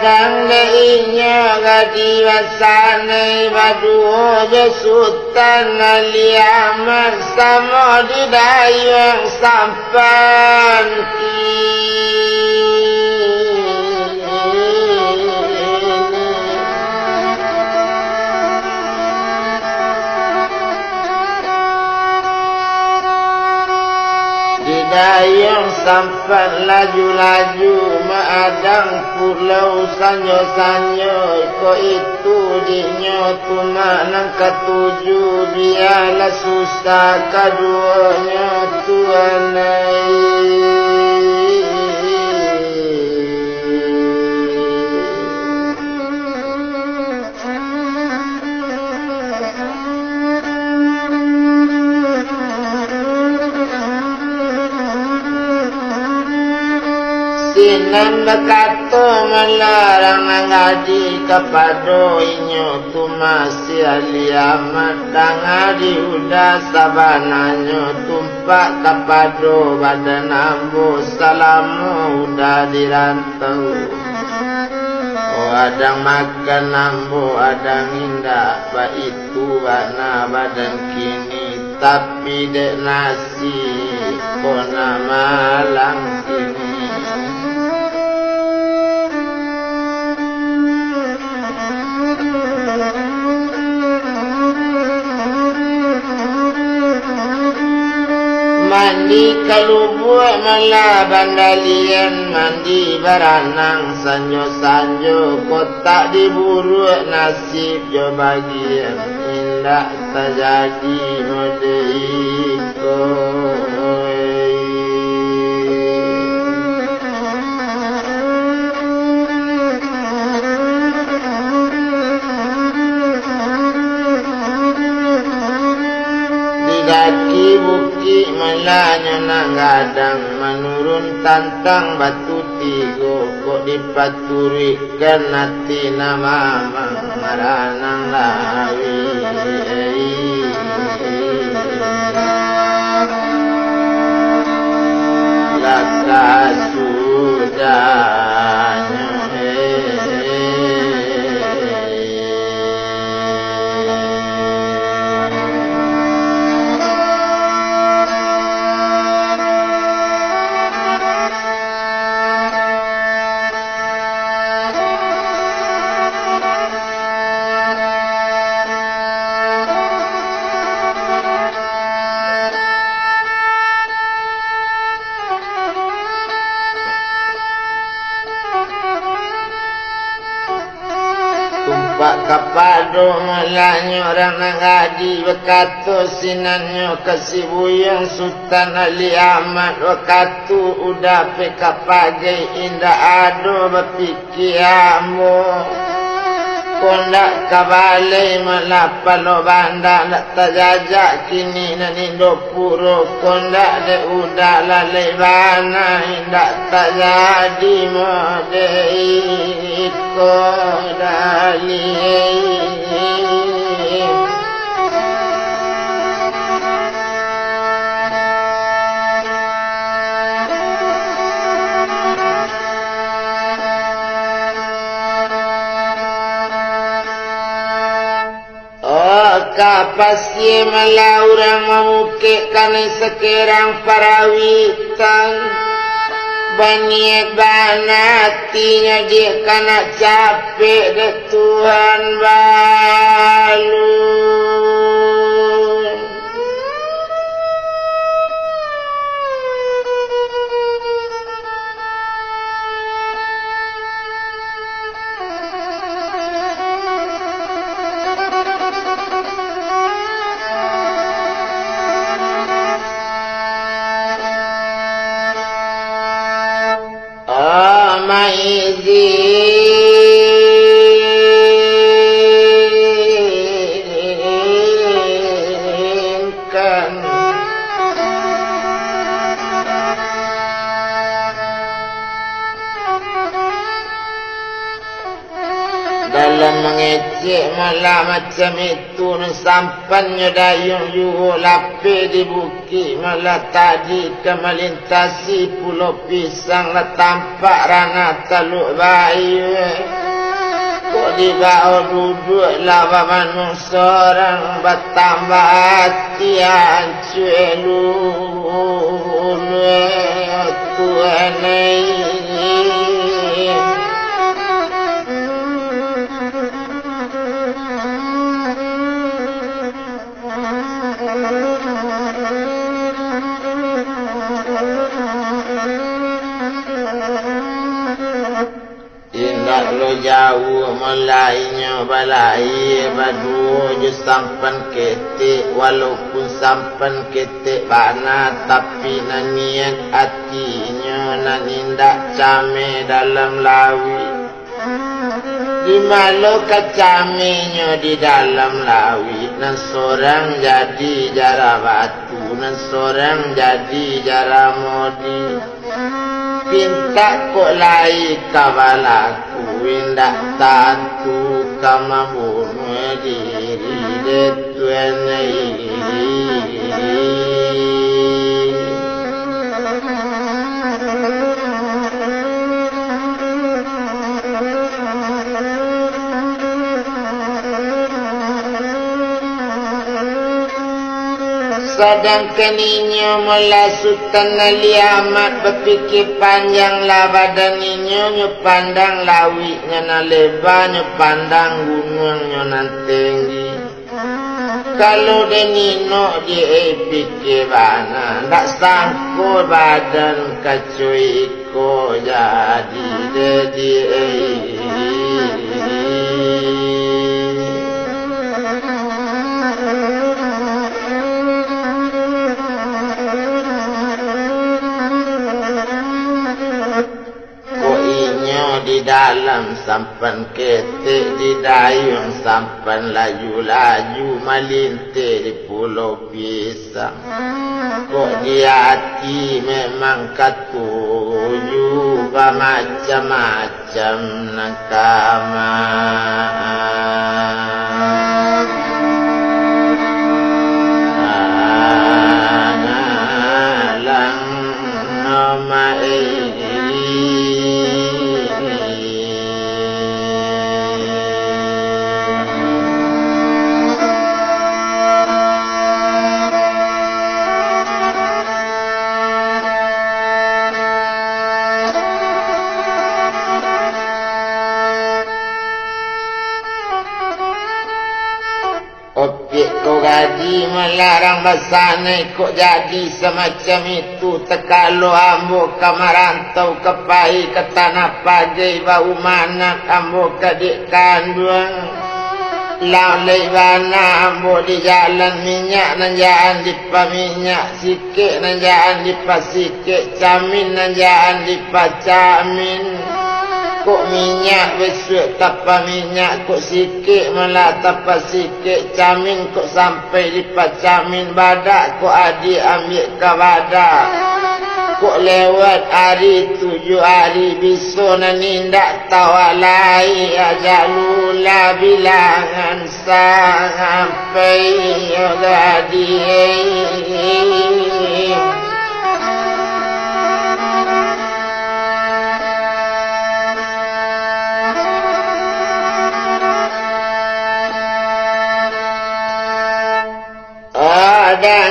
kadang deinya kadiwasane baduho jesutan aliamat sama didayang sampan dayang sampan laju-laju maadang pulau sanyo-sanyo ko itu dinyo tumanang ketujuh biarlah susah keduanya tuanai sinan berkata melarang ngadi kepada inyo tu masih aliamat dan ngadi udah sabananya tumpak kepada badan ambo salamu udah dirantau adang makan ambo adang indah ba itu bana badan kini tapi dek nasi kona malang kini mandi kalubuak malah bandalian mandi baranang sanyo-sanyo kotak diburuak nasib jo bagian indah terjadi modeiko kaki buki malanya nanggadang menurun tantang batu tigo kok dipaturikan hati nama maranang lawi laka sudahnya kapado malanya orang ngadi berkata sinannya kesibuyang sultan ali amat wakatu udah peka pagi indah ado berpikiamu kondak kabale malapalo banda nak tajajak kini nanindo puro kondak de udah lalai bana indak tajadi mode iko dali kapasye malah orang memukik kani sekerang parawitan banyak banatinya dia kana capek de Tuhan balu mengizinkan dalam mengecek malah macam itu sampannya dayung yuhu lape di bukit malah tadi ke melintasi pulau pisang lah tampak rana teluk bayu kok di bawah duduk lava manusia orang bertambah hati hancur Tuhan ini indah lo jauh mulainya balai badu je sampan ketik walaupun sampan ketik bana tapi niat hatinya nan indah came dalam lawi di malu kacaminya di dalam lawi nan seorang jadi jara batu nan seorang jadi jara modi pinta kok lai kawalaku indah tantu kama bunuh diri detuan sedangkan inyo melasutan aliamat berfikir panjang lah badan inyo nyepandang lawi nyana lebar nyepandang gunung nyonan tinggi kalau denino dia fikir bana tak sangkut badan kacui iko jadi di dalam sampan ketik di dayung sampan laju-laju melintir di pulau pisang kok di hati memang katuju macam-macam nakama lang nama kau gaji melarang basana kok jadi semacam itu tekalo ambo kamarantau kepai ke tanah pagai bau mana ambo kadik kandung laulai bana ambo di jalan minyak nanjaan di paminyak sikit nanjaan di pasikit camin nanjaan di pacamin kok minyak besok tapa minyak kok sikit malah tapa sikit camin kok sampai di pacamin badak kok adik ambil ke badak kok lewat hari 7 hari biso nanindak tawalai ajak lula bilangan sampai jadi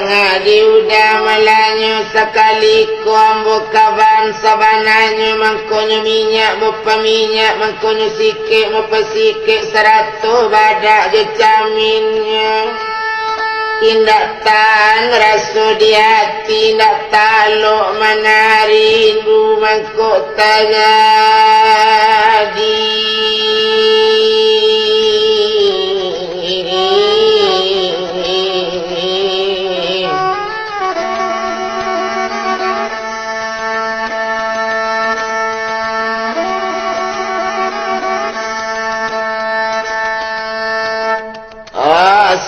ngadi udah malanyo sekali ko ambo kaban sabananyo mangkonyo minyak mopa minyak mangkonyo sikit mopa sikit 100 badak je caminnya tindak tan raso di hati nak taluk mana rindu mangkok tajadi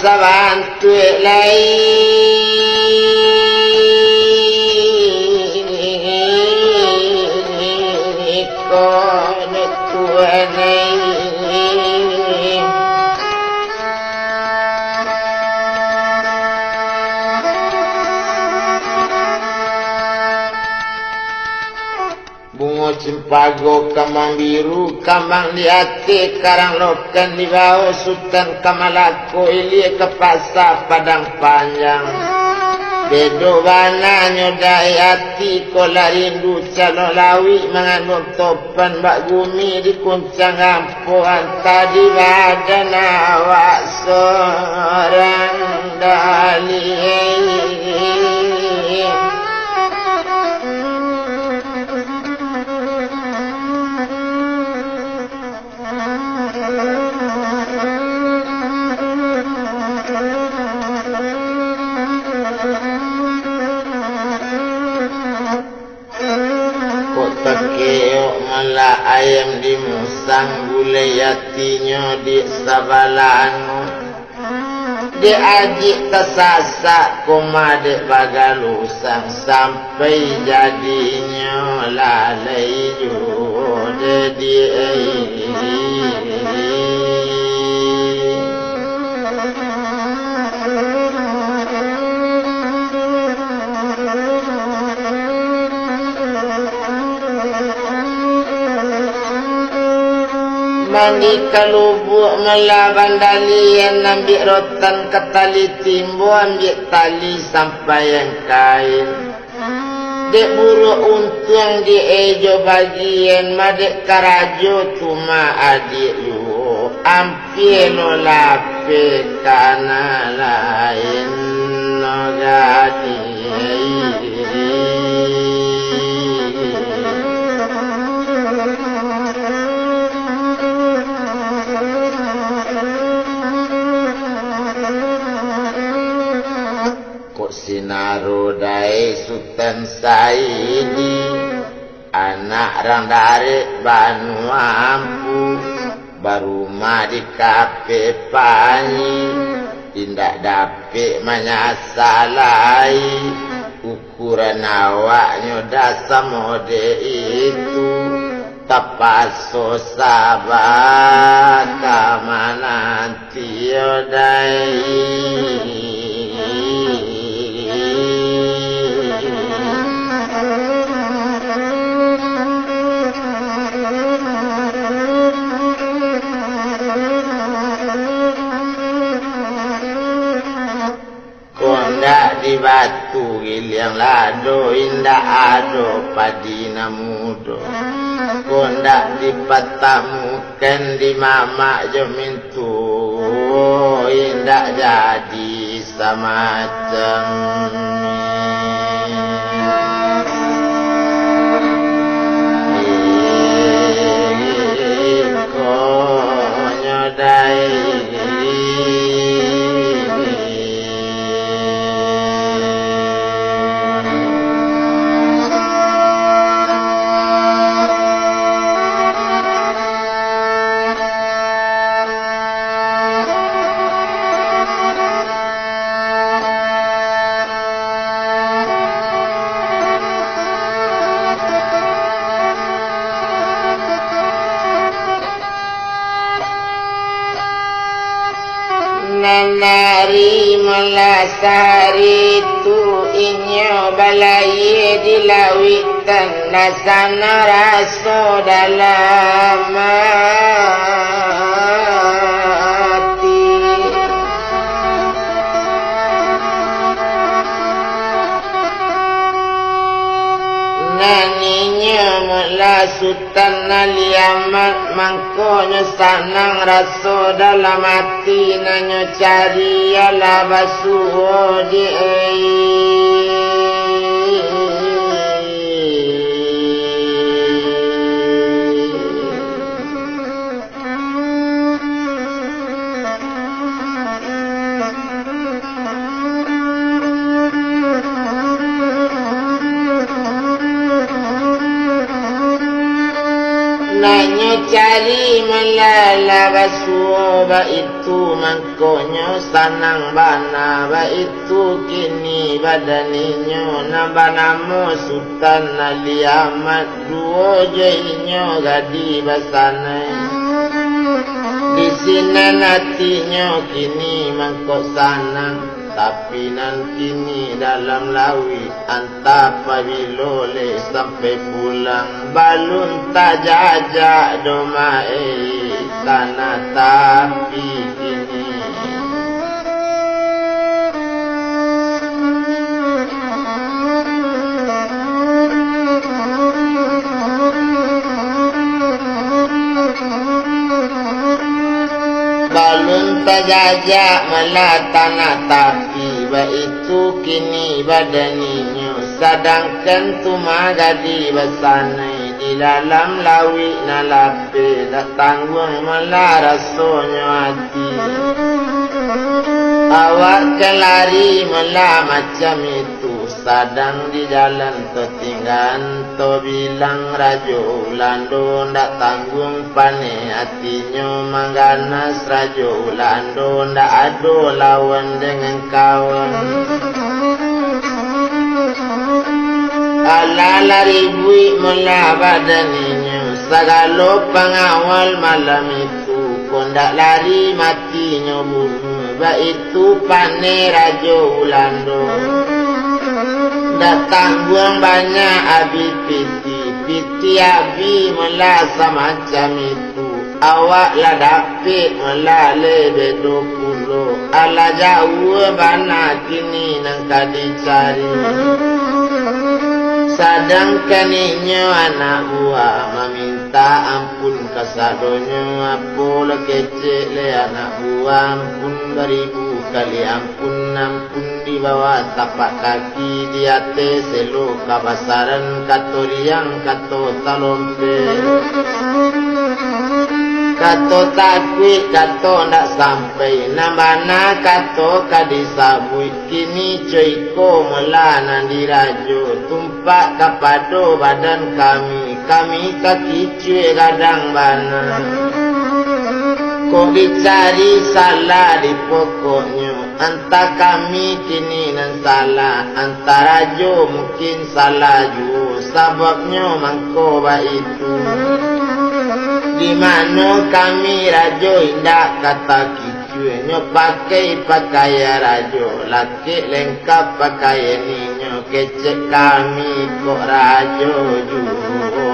sabantu lai ko tuan bunga cimpago kambang biru kambang di hati karang lokan di bawah sultan kamalako ilie ke pasar padang panjang bedo bana nyodai hati kola rindu calo lawi mengandung topan bak gumi di kuncang ampuan tadi badan awak seorang dali mala ayam di musang gulai hatinya di sabalanu di ajik tersasa koma dek bagalusang sampai jadinya lalai jude di mandi kalubuk melaban dalian ambil rotan ke tali timbu ambil tali sampai yang kain dek buruk untung di ejo bagian madek karajo tuma adik yu ampilo lape kana lain no gadi Sinarodai Sultan Saidi anak rang dari Banu Ampu baru di kape pani tindak dapik menyasalai ukuran awaknya dasar mode itu tapaso sabar kamana tiodai di batu giliang lado indah ado padina mudo kondak di patamukan di mama jemintu indah jadi semacam konyodai nari melasari tu inyo balai dilawitan nasana raso dalam hati naninya melasutan naliamat mangkonya sanang raso dalam hati nanyo cari ala basuh di nanyo cari melala basuh ba itu mangkonyo sanang bana ba itu kini badaninyo nabanamo sultan naliamat duo jainyo gadi basanai di sini natinya kini mangko sanang tapi nan kini dalam lawi anta pabilole sampai pulang balun tak jajak domae tanah tapi kini balun tajajak malah tanah tapi itu kini badaninyo sedangkan tuma gadi basanai di dalam lawi nalape dak tanggung malah rasonyo hati awak kelari malah macam itu sadang di jalan tertinggal to bilang rajo ulando ndak tanggung pane hatinya mangganas rajo ulando ndak ado lawan dengan kawan ala lari bui mula badaninya segala pengawal malam itu kondak lari matinya bunuh itu pane rajo ulando datang buang banyak abi piti abi melasa macam itu awak lah dapet melale bedo pulo ala jauh bana kini nang kadi cari sedangkan inyo anak buah meminta ampun kasadonyo apola kecek le anak buah ampun beribu kali ampun di bawah tapak kaki di atas selo kabasaran kato riang kato talompe kato takwi kato ndak sampai nambana kato kadisabui kini coiko melana dirajo tumpak kapado badan kami kaki cuy kadang bana kok dicari salah di pokoknya anta kami kini nan salah anta rajo mungkin salah juga sebabnya mangkoba itu di mana kami rajo indah kata kicunya pakai pakaian rajo laki lengkap pakaian ninyo kecek kami kok rajo juga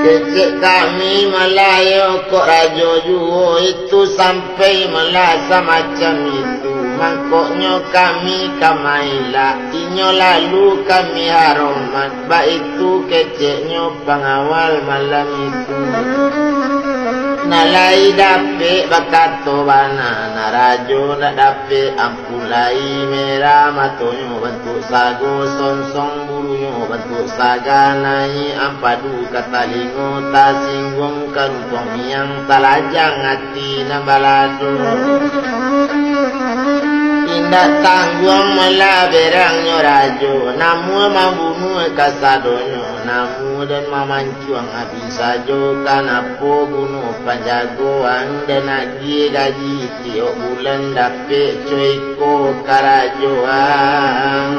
kecek kami Melayu kok rajo juo itu sampai melasa macam itu mangkoknya kami kamaila inyo lalu kami haromat ba itu keceknya pengawal malam itu nalai dape bakato bana narajo nak dape ampulai merah matonyo bentuk sago sonsong bulunya bentuk saga nai ampadu katalingo tasinggung karumpong yang talajang hati nambalado indah tanggung malah berangnya rajo namu membunuh kasadonyo namu dan memancuang habis sajo kanapo bunuh panjagoan dan lagi gaji tiap bulan dapet coiko karajoan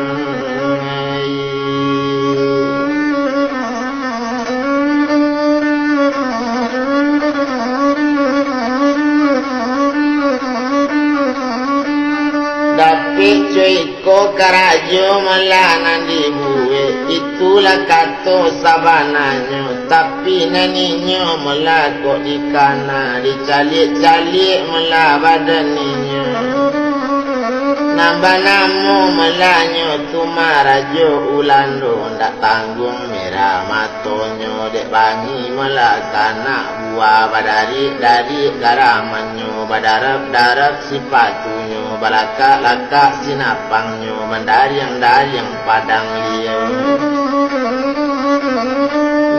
dapet coiko karajo malah nandi buwe itulah kato sabananya tapi naninyo malah kok dikana dicalik-calik malah badaninyo nambah namo malahnya tuma rajo ulando ndak tanggung merah matonyo dek bangi malah kana buah badari garamanyo badarap sipatunyo balaka-laka sinapangnya mendariang-dariang padang liau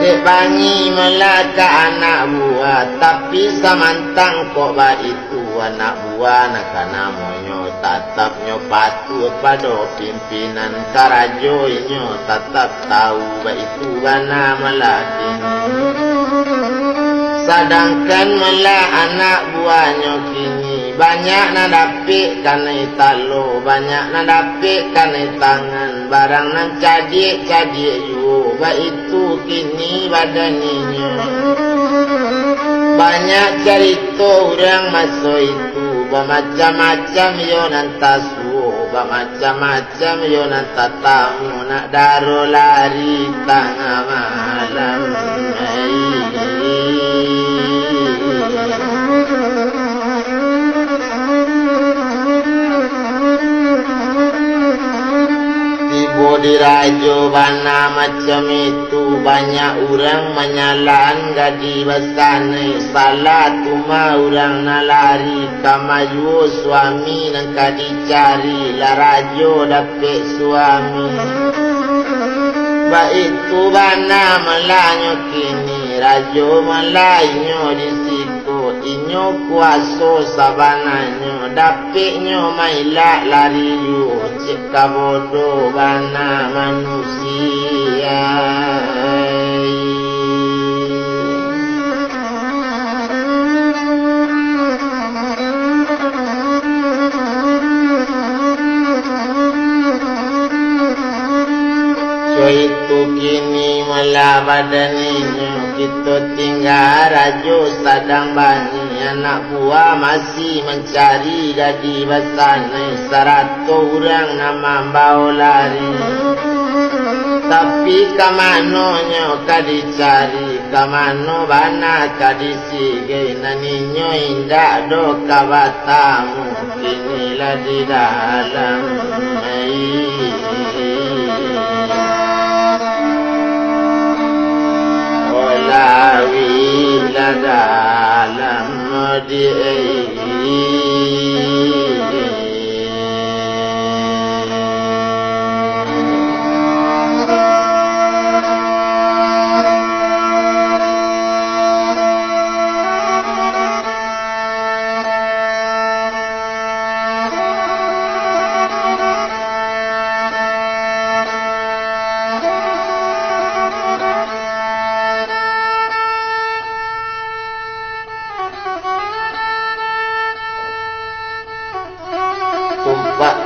dek bangi melaka anak buah tapi samantang kok ba itu anak buah nakana monyo tatapnya patuh pada pimpinan karajoinyo tetap tahu ba itu bana melaki sedangkan malah anak buahnya kini banyak na dapik kanai talo, banyak na dapik kanai tangan, barang nan cadik ju, ba itu kini badaninya. Banyak cerita orang masa itu, macam-macam yo nan tasu, macam-macam yo nan tatamu, nak daro lari tengah malam. Tiba di Rajo Bana macam itu, banyak orang menyalan gadi basane, salah tuma orang nalari kamayu suami dan kadi cari la Rajo dapet suami. Ba itu Bana melanyo kini, Rajo melanyo di situ, inyo kuaso sabananyo, dapetnyo mailak lari yu, cek kabodo Bana manusia. Itu kini mula badaninya, kita tinggal Rajo sadang bani, anak buah masih mencari gadi basane, 100 orang nama bau lari. Tapi kamanonya kadi cari, kamano Bana kadi sige, naninyo indak do kawatamu, kinilah di dalam lawi la dalam di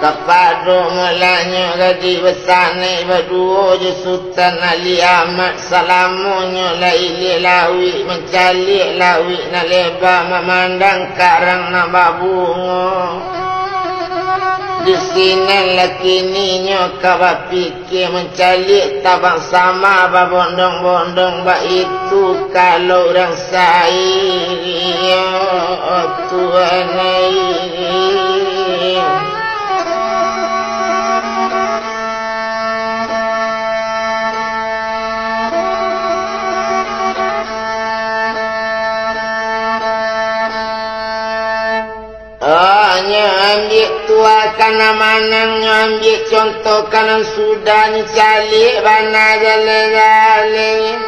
Kapado melanyo gadi besane berdua je Sultan Ali Ahmad salamunyo laili lawi mencalik lawi na leba memandang karang na babungo. Di sini lakininyo kawa pikir mencalik tabang sama babondong-bondong ba itu kalau orang saya Tuhan ambil tua kana manang ambil contoh kanan sudah ni calik Bana jale-jale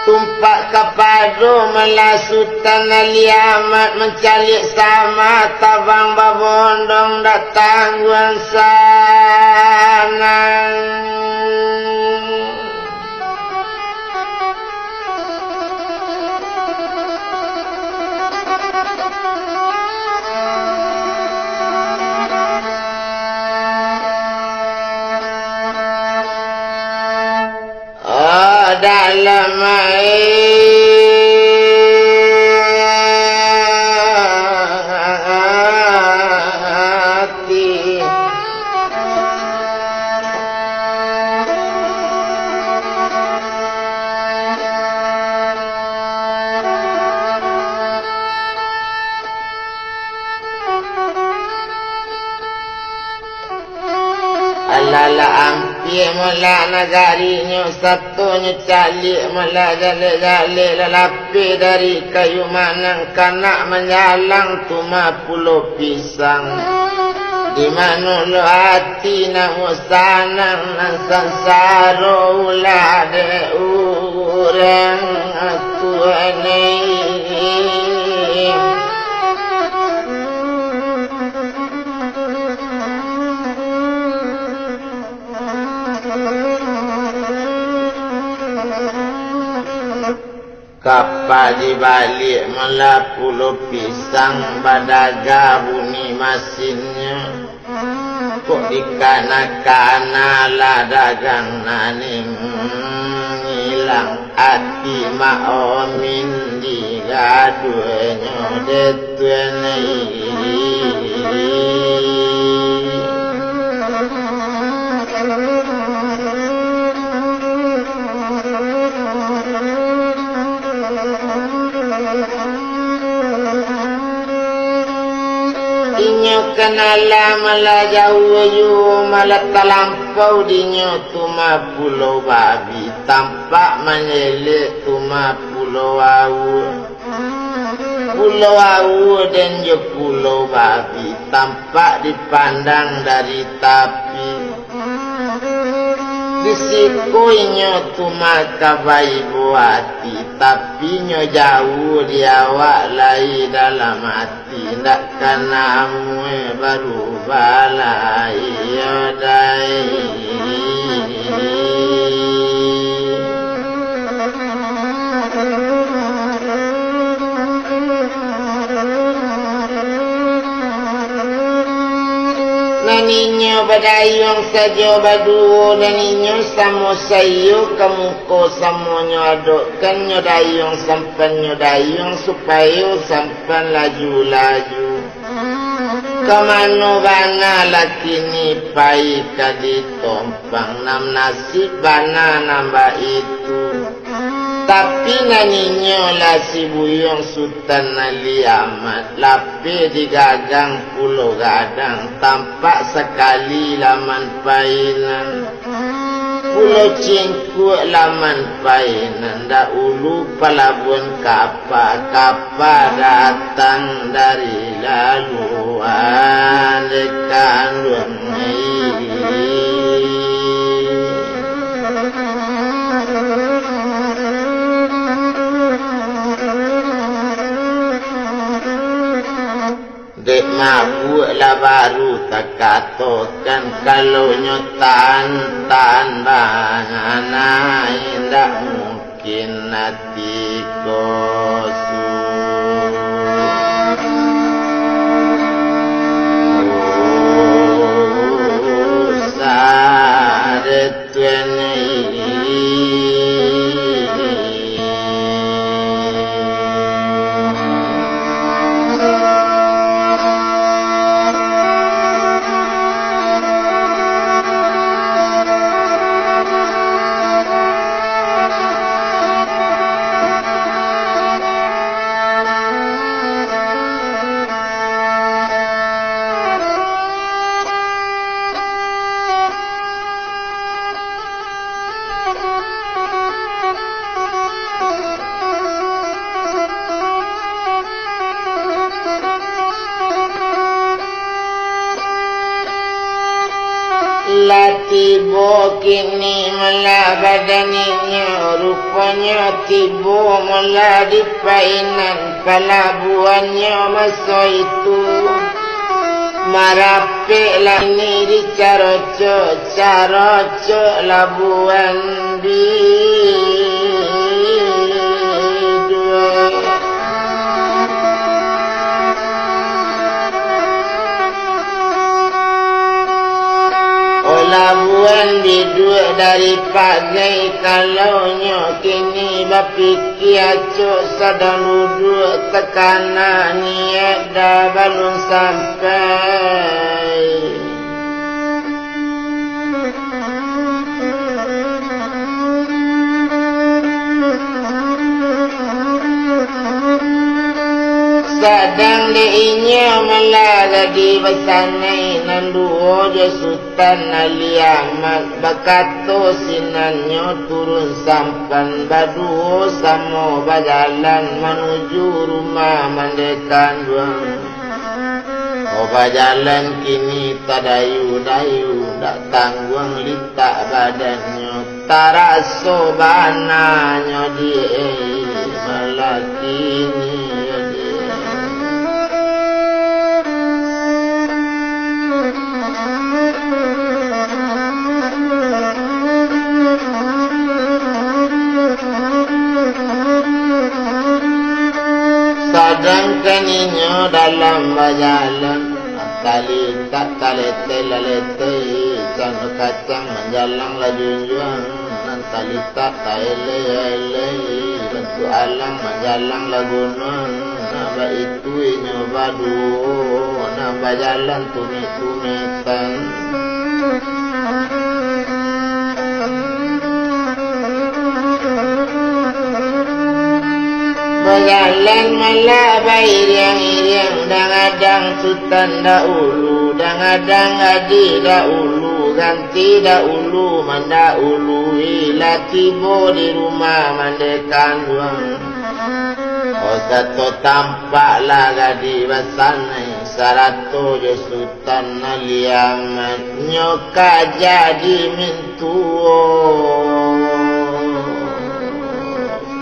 tumpak kapado melasutan Ali Ahmad mencalik sama tabang babondong datang guang sana. Dalam hati alala ampie mula nagarinya satunya calik mula jale-jale lelapi dari kayu manang kanak menyalang tuma pulau pisang di mana lo hati namu sanang nang sansaro ulade urang aku aneh. Kapa balik malah pulau pisang badaga bunyi masinnya kok dikana-kana lah dagang naning hilang hati ma'omin digaduenya detuene dinyo kenala malah jauh malah talampau dinyo tuma pulau babi tampak menyelek tuma pulau awu dan je pulau babi tampak dipandang dari tapi disikuinyo tuma kabai buati tapi nyo jauh diawak lai dalam hati ndak kana amue baru balai yodai naninyo badayong sajo badu naninyo samo sayo kamuko samonyo adokkan nyo dayong sampan nyo dayong supaya sampan laju-laju kamano bana lakini pai kaditompang nam nasib bana nambah itu tapi naninyo lah si buyong sultan ali amat lape digagang pulau gadang tampak sekali laman painan pulau cingkuk laman painan dahulu pelabuhan kapal datang dari laluan dekat lungai dek mabuk lah baru tak katakan kalau nyotan bangana indah mungkin hati kosong saretuene tibo kini mula badaninya rupanya tibo mula di painan pelabuhannya masa itu marapik lah ini di carocok labuhan di labuan biduk dari pagai kalau nyo kini bapiki acuk sadang duduk tekanan niat dah balun sampai sadang diinya malah di besanai nanduo je sultan ali amat bakato sinanyo turun sampan baduo samo bajalan menuju rumah mandekan duang bajalan kini tadayu-dayu dak tangguang litak badannya taraso bananya dia malah kini Yang keninyo dalam bajalan tali tak talete lalete Canu kacang menjalang lajunjuan tali tak taele ele bentuk alang menjalang lagunan naba itu nyoba duo naba jalan tumit-tumitan berjalan malah bairiang-iriang dangadang sultan dahulu dangadang adi dahulu ganti dahulu mandahulu ila tibo di rumah mandekan duang oh satu tampaklah gadi basanai sarato je sultan naliaman nyoka jadi mintuo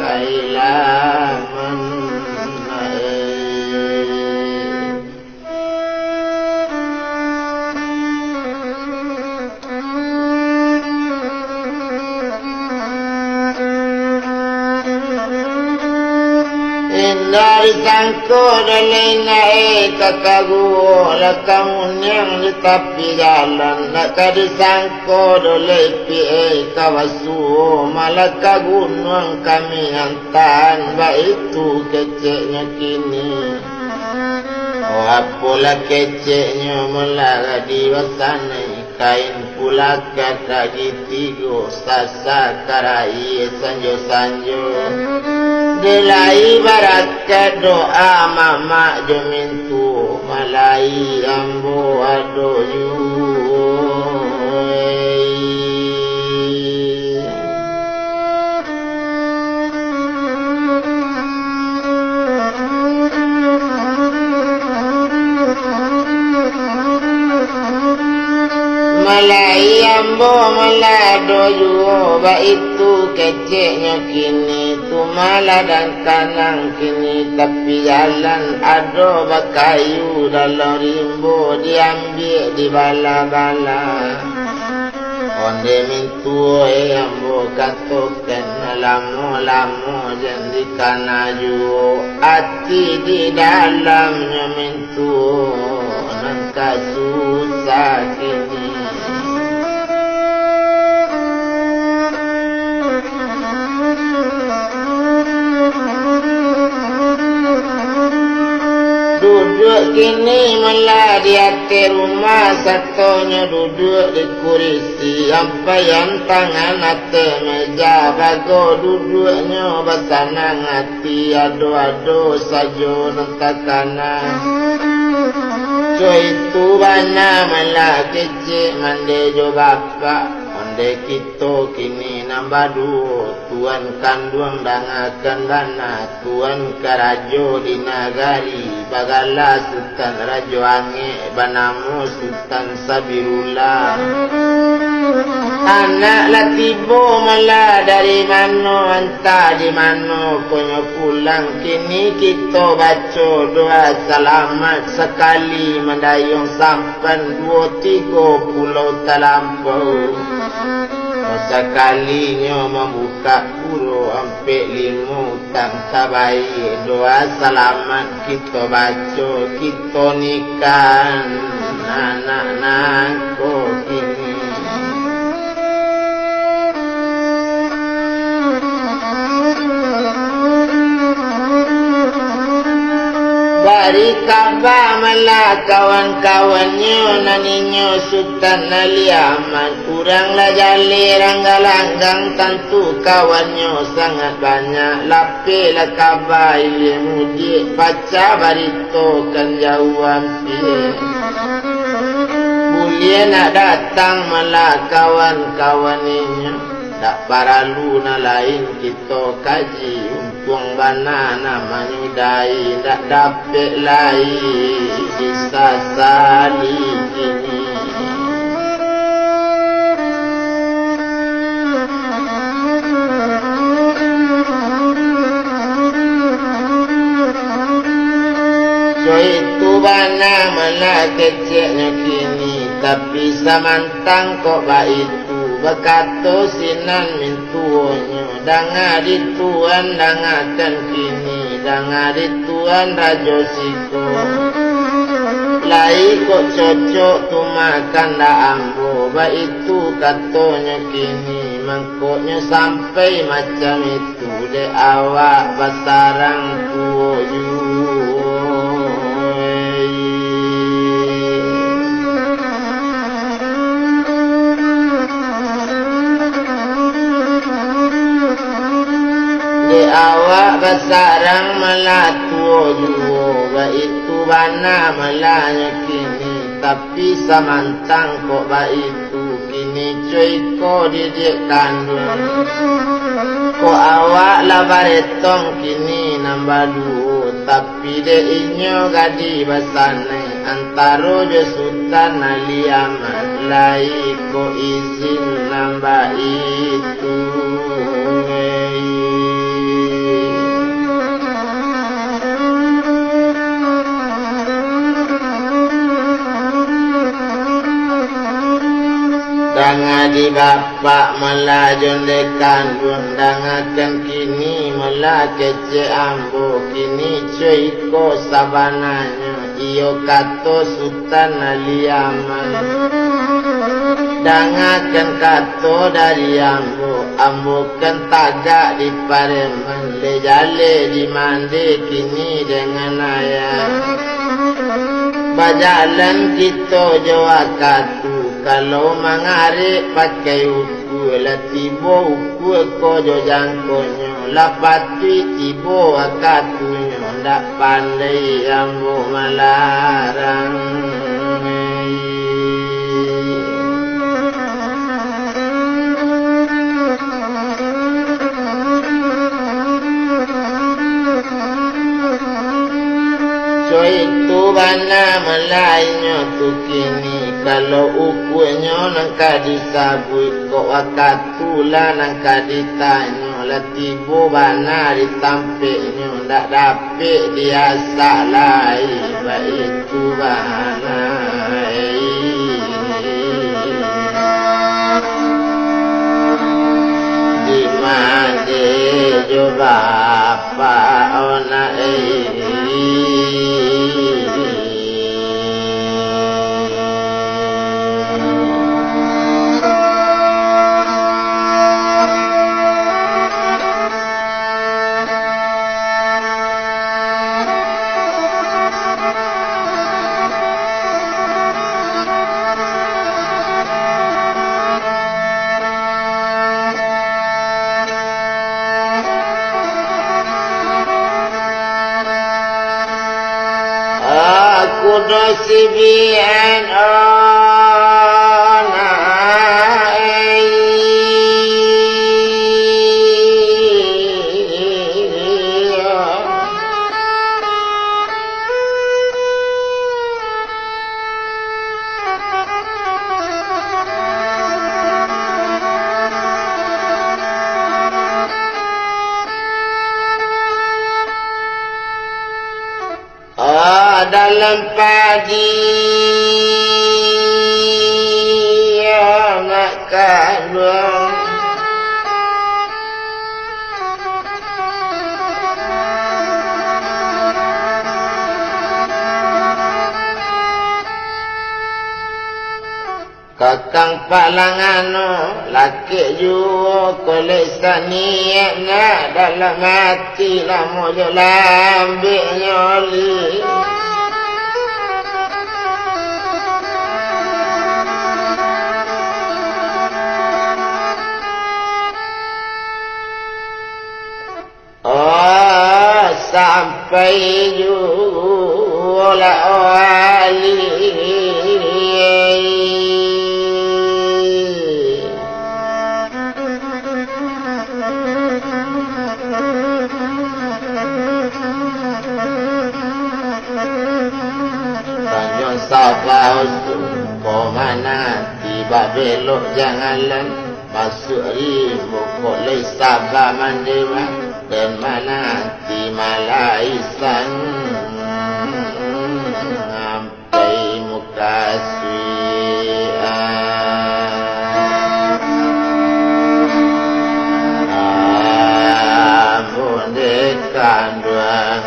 kailaman dari sangko dalai naik kakaguo lakamun yang di tepi jalan laka disangko dalai pi kawasu malaka gunung kami hantan ba itu keceknya kini oh apalah keceknya mula di wasana kain pula kata gitigo sasa karai sanjo-sanjo delai barat ke doa mama jomintu malai ambo adoyu malai ambo malado yuo ba itu keceknya kini tu malah dan kanang kini tapi jalan ado bakayu dalam rimbo diambil di bala-bala onde mintu ambo katokan lamo-lamo jadi kanaju hati di dalamnya mintu nangka susah kini duduk kini malah di atas rumah satunya duduk di kursi apa yang tangan atas meja bago duduknya bersanang hati ado-ado sajo nentakana coy itu bana malah kecik mande jo bapak onde kita kini nambah dua tuan kanduang dangakan bana tuan karajo di nagari bagala sultan rajo ange banamu sultan sabirullah anak latibo malah dari mano anta di mano konyo pulang kini kita baca doa selamat sekali mendayung sampan 2-3 pulau talampau sekalinya membuka puro ampe 5 tang tabai doa selamat kita baca kita nikah anak-anak kini bari kabar malah kawan-kawannya naninyo sultan naliaman kuranglah jali rangga-langgang tentu kawannya sangat banyak lapilah kabar ilmu dik baca barito kan jauhan boleh nak datang malah kawan-kawannya tak paralu na lain kita kaji untung bana nama nyudai tak dapat lain bisa sali ini so itu bana malah keceknya kini tapi samantang kok baik bekato sinan mintuonyo danga dituan dangakan kini Jangan dituan rajo siko lai kok cocok tu makan dah ambo. Ba itu katanya kini mangkoknya sampai macam itu. De awak basarang tuju. Awak basarang melatu juga itu bana melanya kini. Tapi samantang kok ba itu kini cuy ko didik kandung. Ko awak lah baretong kini nambah dua. Tapi de inyo gadi basane antaro je sultan aliaman lai ko izin nambah itu. Danga di bapak melajon dekan buang dangakan kini mela kece ambo kini cuy ko sabananya iyo kato sultan aliaman dangakan kato dari ambo kan tagak di pareman le jale di mande kini dengan ayah bajalan kita jawa katu. Kalau mengarik pakai uku, lah tibo uku kojo jangkonyo, lah pati tibo akatunyo, ndak pandai ambo melarang. So itu bana melainyo tu kini. Kalau ukunya nangka disabui kok wakatulah nangka ditanyo lah tibo bana ditampiknya ndak dapik dia salai baik itu bana di mande jo bapa ona Kudosibian dalam padi anak kandung kakang palangano laki juga kolesani nak dalam hati lama je lambik nyoli. Sampai juga wali tanjung sabau kemana tiba belok janganlah masuk ribu kok leh sabah mandewa dan mana di Malaisan sampai muka amun dekan doang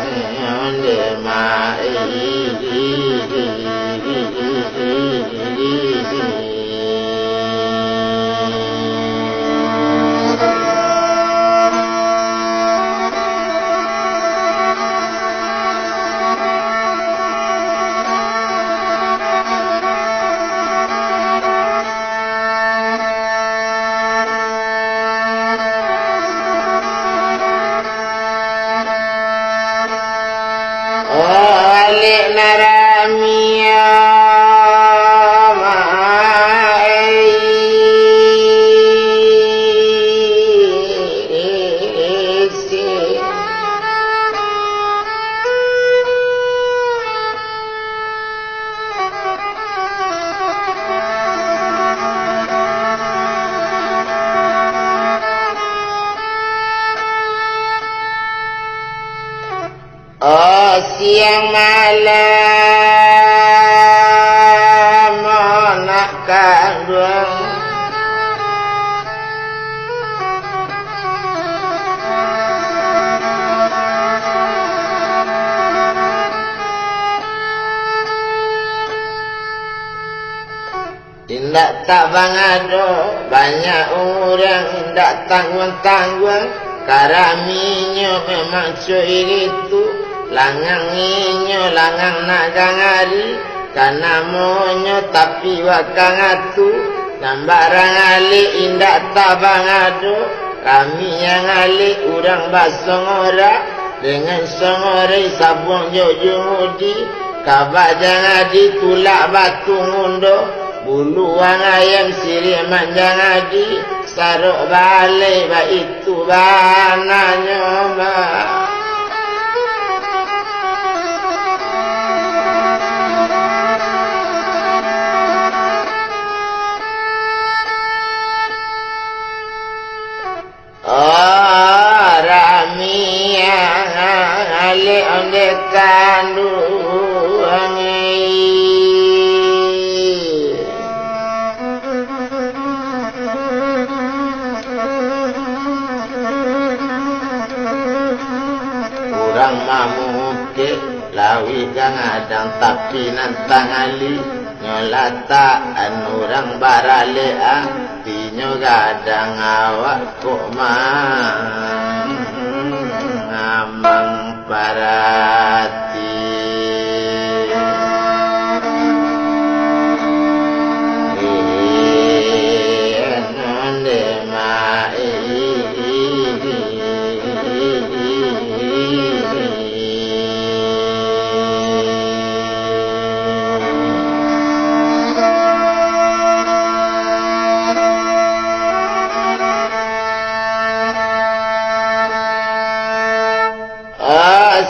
alam nak kandung indak tak bangado banyak orang indak tanggung-tanggung karaminya memang cuy itu langanginyo langang nagang hari karena monyo tapi wakang atu dan barang alik indak tak bangado kami yang alik urang basongora dengan songore sabung jojumudi kabak jangan ditulak batu ngundo buluan ayam sirih manjang adi saruk balik ba itu bananya oh rami yang alik onde kandung mamuke lawi kang adang tapi nantang ali nyolataan orang baralea tinyo gadang awak kok ngamang parati nonde mai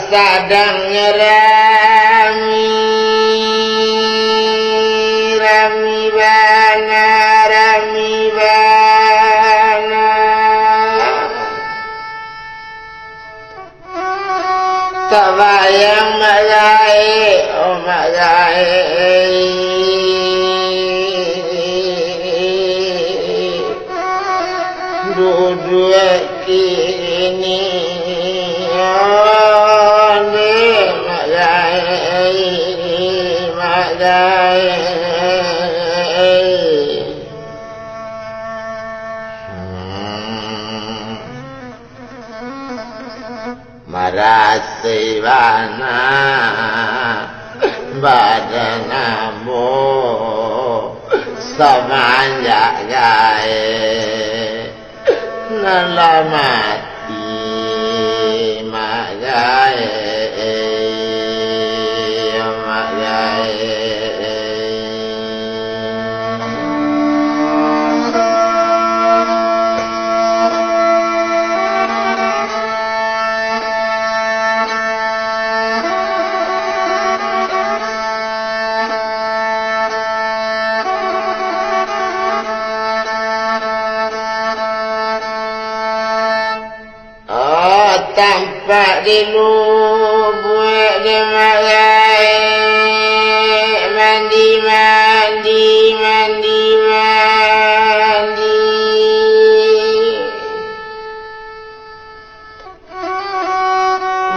sadang rami bana tak bayang magai oh magai dua kini marasi bana badanamu samanja gae nalamati magae tampak di lubuk di magai mandi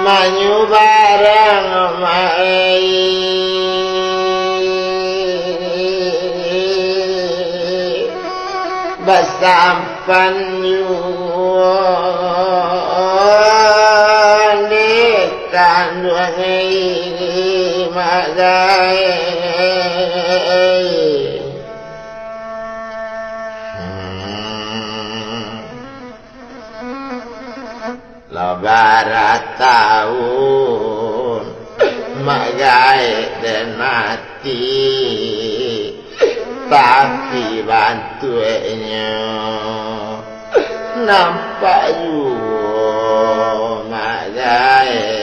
manyu barang mai basampan kandung magai lebaran tahun magai dan mati tapi bantunya nampak juga magai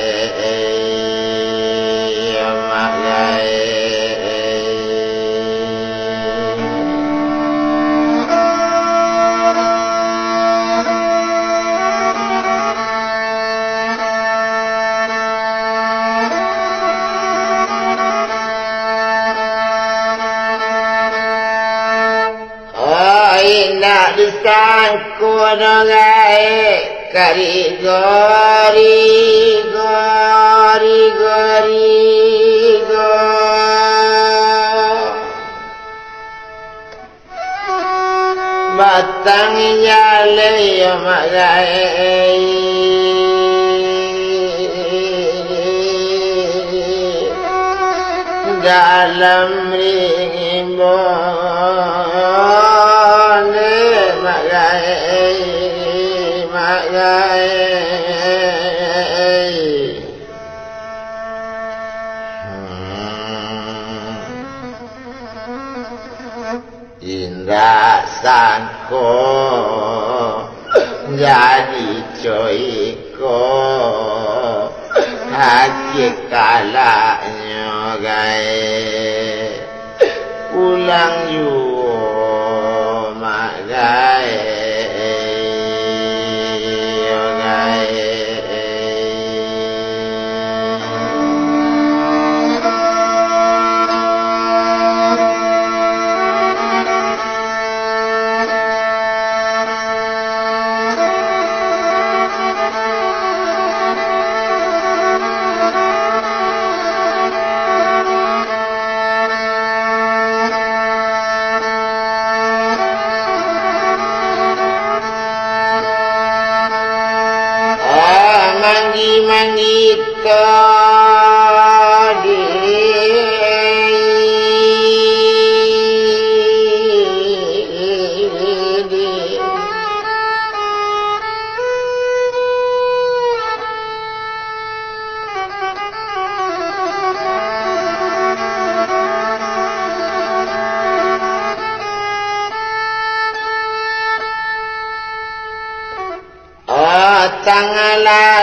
nak disangku dogai kari gori batang jale yo magai dalam rimbon magai indah sangko jadi coiko hati kalanya gai pulang yu magai mangita tangaladang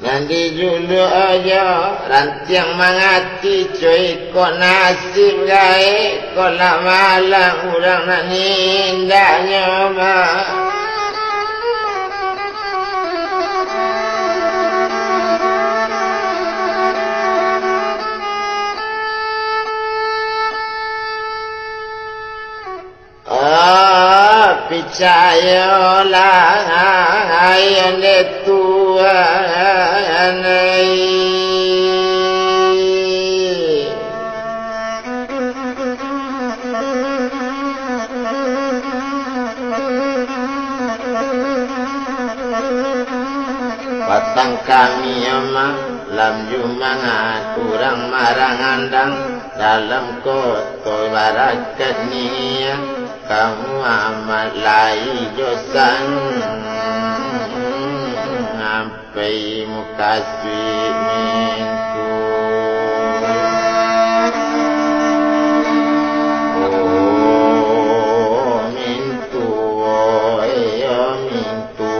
nanti dulu aja rantiang mangati cuy kok nasib gae kok lah malang urang nak nindaknya mah picayolah ayan Tuhan patang kami emang lam jumangat kurang marang andang dalam koto barakat niya kamu amat lai josan sampai muka mintu oh mintu oh mintu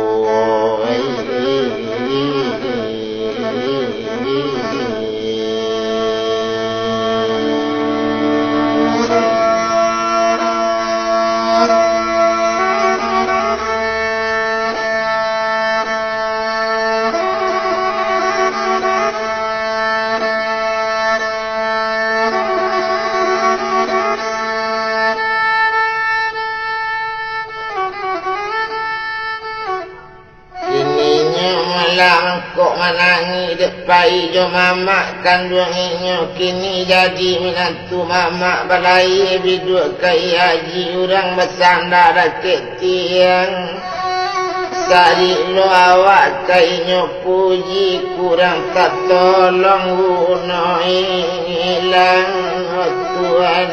kok menangi depai jo mamak kandungnya kini jadi menantu mamak balai biduk kai haji urang bersandar ke tiang sari lo awak kainyo puji kurang tak tolong guna hilang Tuhan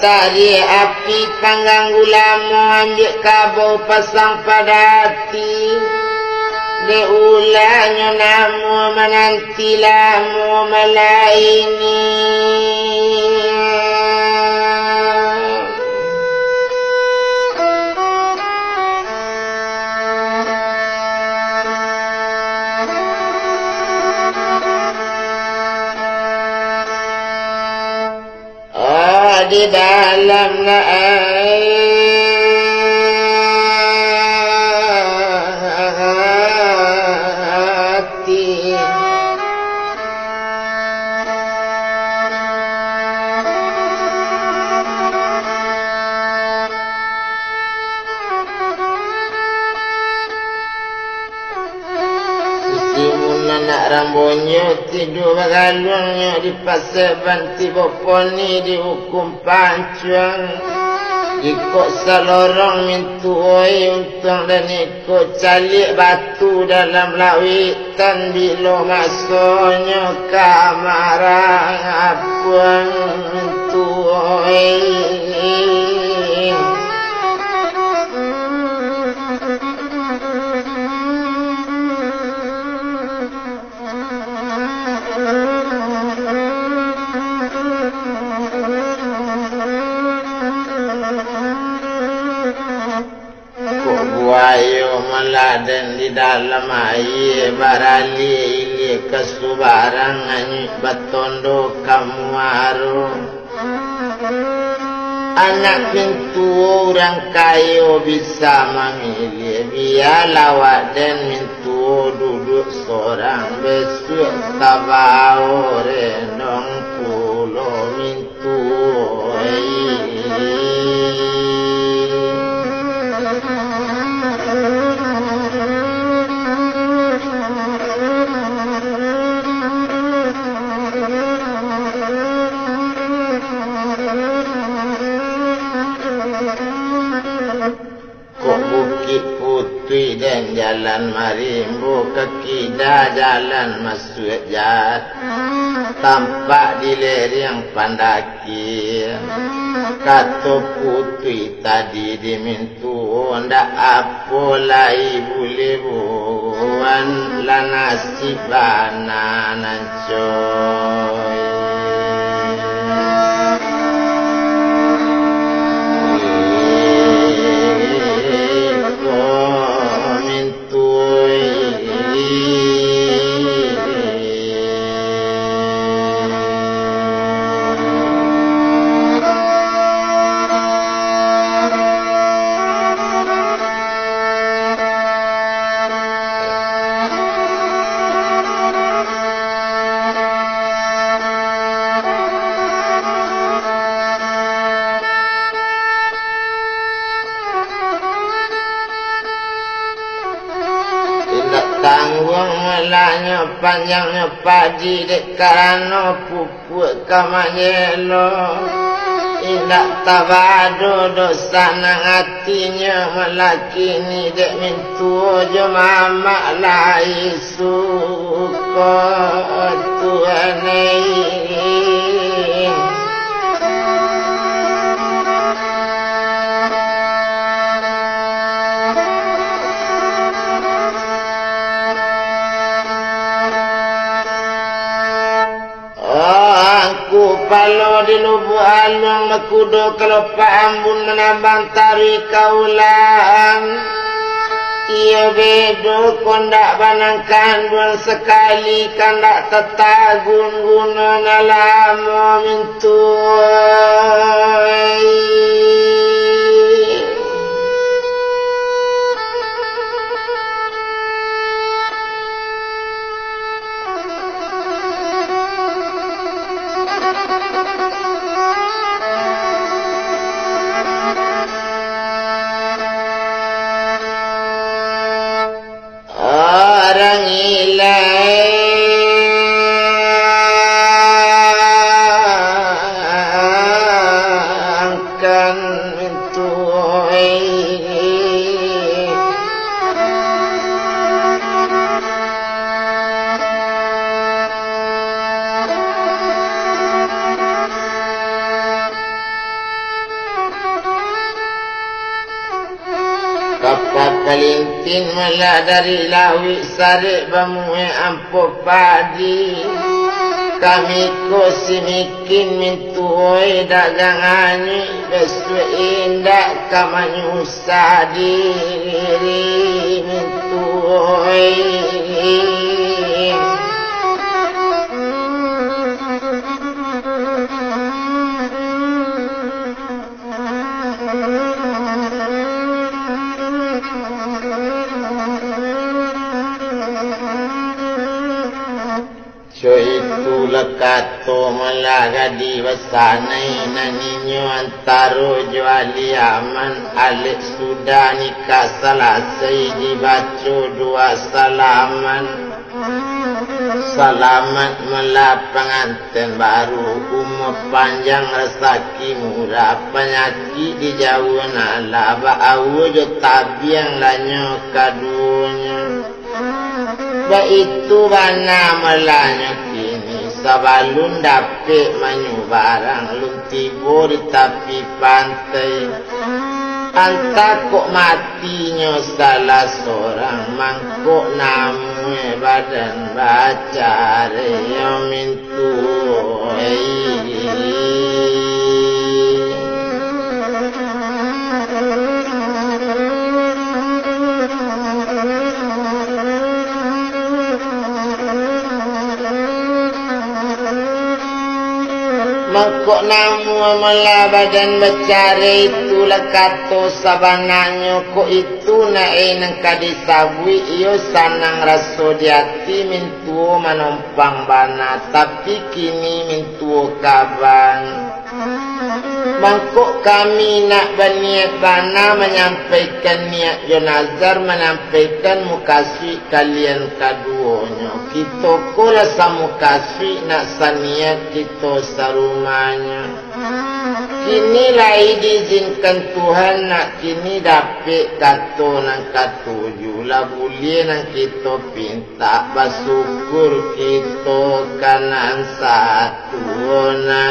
tari api panggang ulama ambil kabau pasang pada hati de ulangnya namu menanti lamu melaini di dalam hati anak rambutnya tidur bergalungnya di pasar banti boponi dihukum pancang ikut salorong mintu oi untung dan ikut calik batu dalam lawitan bila masuknya kamarang apa mintu oi Wayo meladen di dalam air barali ili kesubarangan batondo kamu aru anak pintu orang kayo bisa memilih biar lawat dan mintu duduk seorang besok tabau rendong pulau mintu Putri dan jalan marimbo kaki dah jalan masuk jahat tampak di lereng pandaki kata putri tadi dimintu ndak apa lai boleh buan la nasib bananan coy malahnya panjangnya padi dek karena pupuk kamanyelo indak tabado dosa nang hatinya melakini dek mintu jo mama lai suko tuanai Palo di lubu alung mekudo kelopak ambun menambang tari kaulan ia bedo kondak banangkan buang sekali kandak tetagun guna nalamo mintuai orang hilangkan lintin mala dari lawi sare bamue ampo padi kami ko simikin mintuoy dagangani beswe indak kamanyusa diri mintuoy itu lekato malaga di wasanay na ninyo antaro juali aman alik sudah nikah salasay dibaco dua salamat pengantin baru umur panjang rezeki murah penyakit dijauhan ala ba'awud tabiang lanyo kadunya itu bana melanya kini sabalun dapet manyu barang lun tibo di tepi pantai anta kok matinya salah seorang mangkok namu badan baca reo mintu mangkok namu mala badan becare itu lekato sabananyo kok itu nae nang kadisabui iyo sanang raso diati mintuo manompang bana tapi kini mintuo kaban mangkok kami nak berniat bana menyampaikan niat jonazar menyampaikan mukaswi kalian kaduonyo kita kula samukaswi nak saniat kita sarumanya kini lai diizinkan Tuhan nak kini dapet kato nang katuju lah boleh nang kita pinta bersyukur kita kanan satu na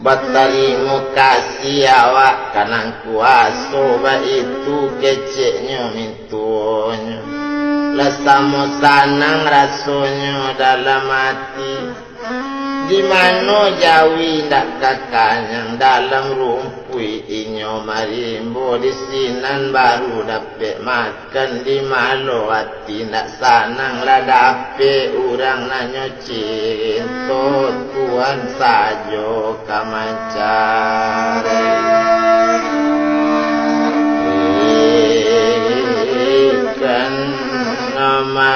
Batarimu kasih awak kanang kuaso ba itu keceknya mintuonyo lesamo sanang rasonyo dalam hati di mana jawi ndak kakanyang dalam rumpui inyo marimbo di sinan baru dapet makan di malo hati ndak sanang lah dapet urang nanyo cinta Tuhan sajo kamacare ikan nama